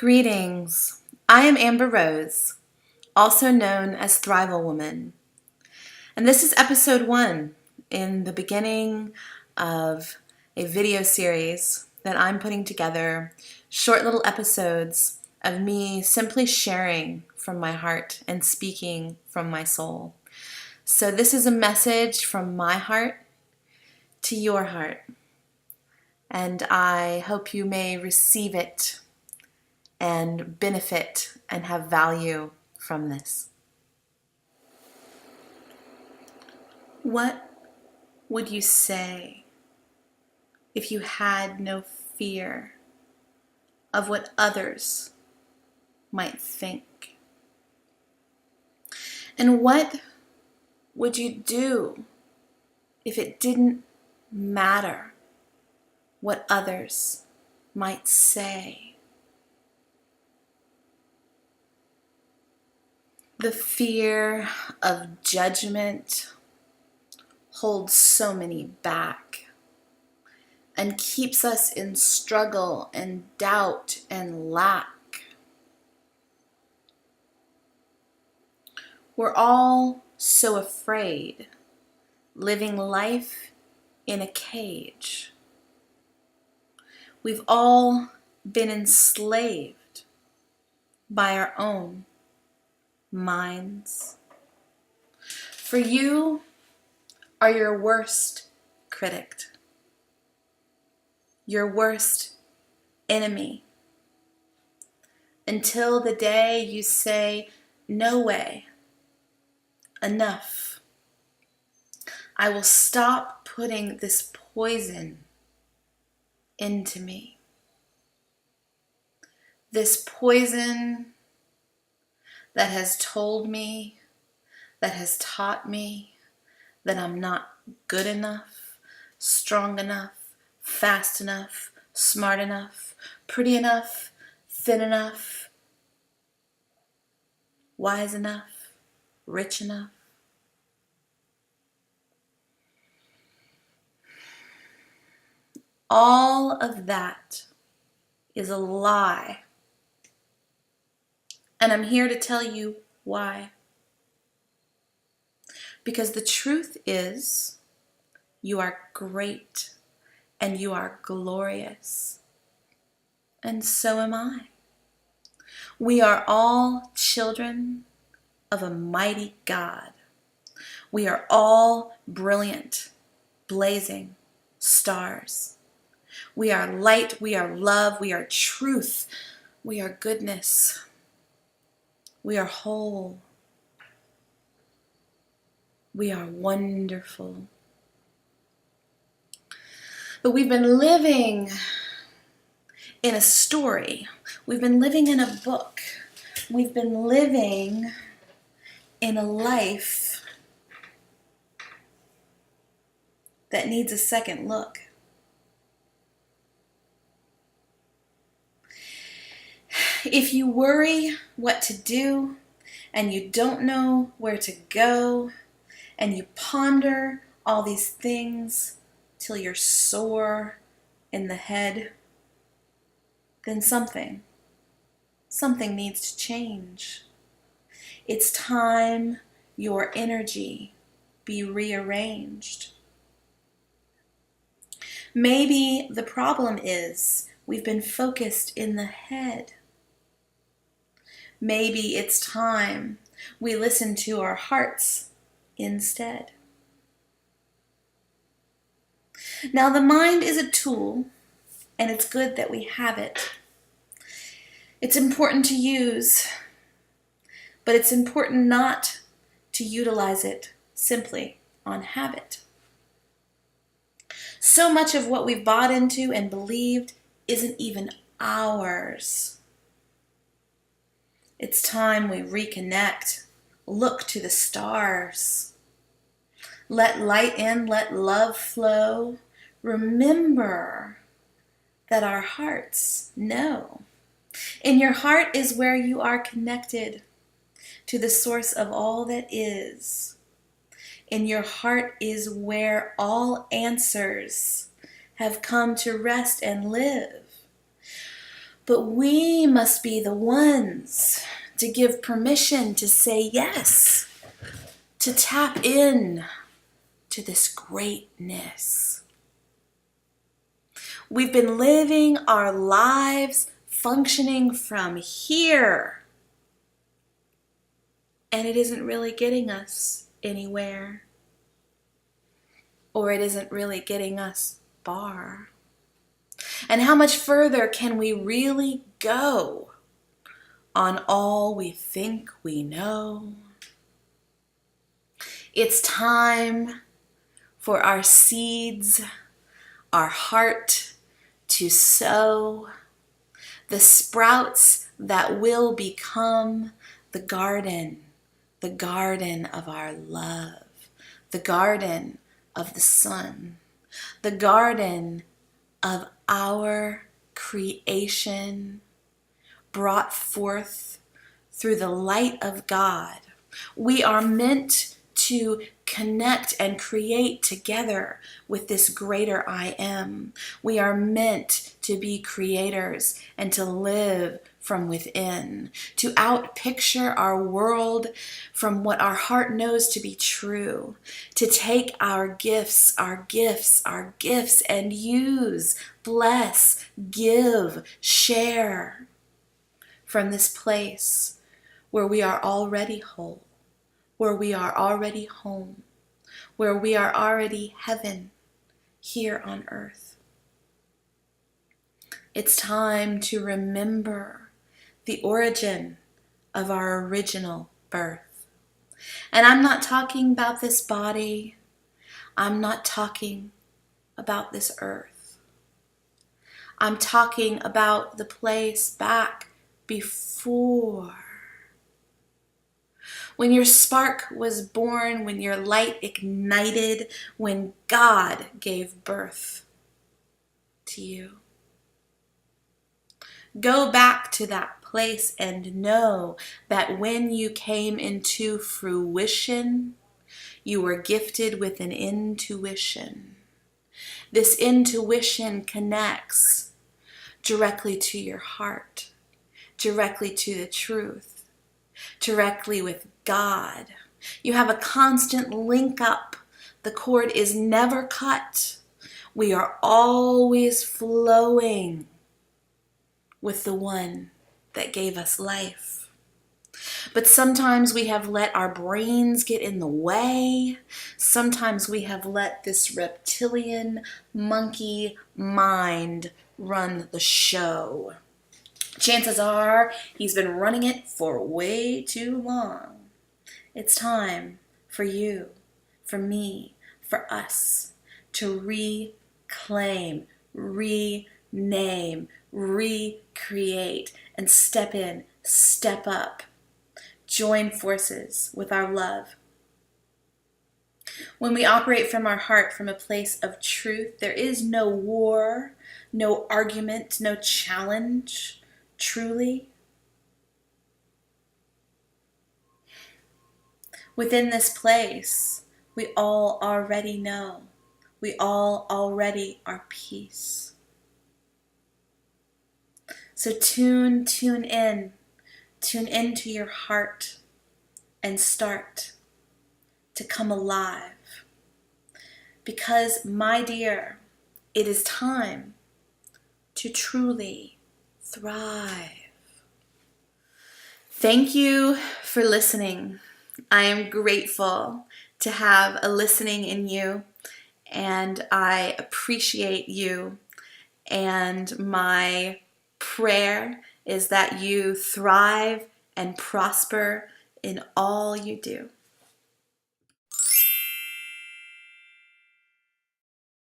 Greetings. I am Amber Rose, also known as Thrival Woman, and this is episode 1 in the beginning of a video series that I'm putting together, short little episodes of me simply sharing from my heart and speaking from my soul. So this is a message from my heart to your heart, and I hope you may receive it and benefit and have value from this. What would you say if you had no fear of what others might think? And what would you do if it didn't matter what others might say? The fear of judgment holds so many back and keeps us in struggle and doubt and lack. We're all so afraid, living life in a cage. We've all been enslaved by our own minds. For you are your worst critic, your worst enemy, until the day you say, "No way, enough. I will stop putting this poison into me. This poison that has told me, that has taught me that I'm not good enough, strong enough, fast enough, smart enough, pretty enough, thin enough, wise enough, rich enough." All of that is a lie. And I'm here to tell you why. Because the truth is, you are great and you are glorious. And so am I. We are all children of a mighty God. We are all brilliant, blazing stars. We are light, we are love, we are truth, we are goodness. We are whole. We are wonderful. But we've been living in a story. We've been living in a book. We've been living in a life that needs a second look. If you worry what to do and you don't know where to go and you ponder all these things till you're sore in the head, then something needs to change. It's time your energy be rearranged. Maybe the problem is we've been focused in the head. Maybe it's time we listen to our hearts instead. Now, the mind is a tool, and it's good that we have it. It's important to use, but it's important not to utilize it simply on habit. So much of what we've bought into and believed isn't even ours. It's time we reconnect, look to the stars. Let light in, let love flow. Remember that our hearts know. In your heart is where you are connected to the source of all that is. In your heart is where all answers have come to rest and live. But we must be the ones to give permission to say yes, to tap in to this greatness. We've been living our lives functioning from here, and it isn't really getting us anywhere, or it isn't really getting us far. And how much further can we really go on all we think we know? It's time for our seeds, our heart to sow the sprouts that will become the garden of our love, the garden of the sun, the garden of our creation brought forth through the light of God. We are meant to connect and create together with this greater I am. We are meant to be creators and to live from within, to outpicture our world from what our heart knows to be true, to take our gifts, and use, bless, give, share from this place where we are already whole, where we are already home, where we are already heaven here on earth. It's time to remember the origin of our original birth. And I'm not talking about this body. I'm not talking about this earth. I'm talking about the place back before. When your spark was born, when your light ignited, when God gave birth to you. Go back to that place and know that when you came into fruition, you were gifted with an intuition. This intuition connects directly to your heart, directly to the truth, directly with God. You have a constant link up. The cord is never cut. We are always flowing with the one that gave us life. But sometimes we have let our brains get in the way. Sometimes we have let this reptilian monkey mind run the show. Chances are he's been running it for way too long. It's time for you, for me, for us to reclaim, rename, recreate, and step in, step up, join forces with our love. When we operate from our heart, from a place of truth, there is no war, no argument, no challenge, truly. Within this place, we all already know. We all already are peace. So tune into your heart and start to come alive. Because, my dear, it is time to truly thrive. Thank you for listening. I am grateful to have a listening in you, and I appreciate you. And my prayer is that you thrive and prosper in all you do.